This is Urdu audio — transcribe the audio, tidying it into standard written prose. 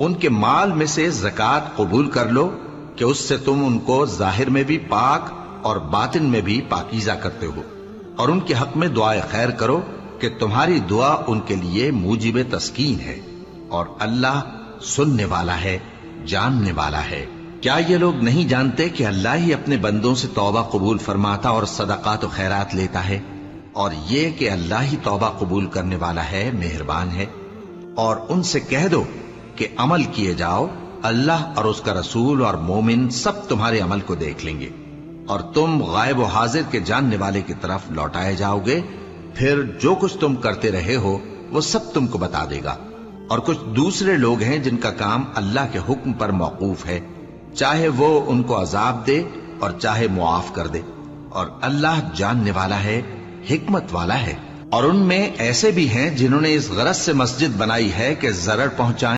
ان کے مال میں سے زکوٰۃ قبول کر لو کہ اس سے تم ان کو ظاہر میں بھی پاک اور باطن میں بھی پاکیزہ کرتے ہو، اور ان کے حق میں دعائے خیر کرو کہ تمہاری دعا ان کے لیے موجب تسکین ہے، اور اللہ سننے والا ہے، جاننے والا ہے۔ کیا یہ لوگ نہیں جانتے کہ اللہ ہی اپنے بندوں سے توبہ قبول فرماتا اور صدقات و خیرات لیتا ہے، اور یہ کہ اللہ ہی توبہ قبول کرنے والا ہے، مہربان ہے۔ اور ان سے کہہ دو کہ عمل کیے جاؤ، اللہ اور اس کا رسول اور مومن سب تمہارے عمل کو دیکھ لیں گے، اور تم غائب و حاضر کے جاننے والے کی طرف لوٹائے جاؤ گے، پھر جو کچھ تم کرتے رہے ہو وہ سب تم کو بتا دے گا۔ اور کچھ دوسرے لوگ ہیں جن کا کام اللہ کے حکم پر موقوف ہے، چاہے وہ ان کو عذاب دے اور چاہے معاف کر دے، اور اللہ جاننے والا ہے، حکمت والا ہے۔ اور ان میں ایسے بھی ہیں جنہوں نے اس غرض سے مسجد بنائی ہے کہ ضرر پہنچائیں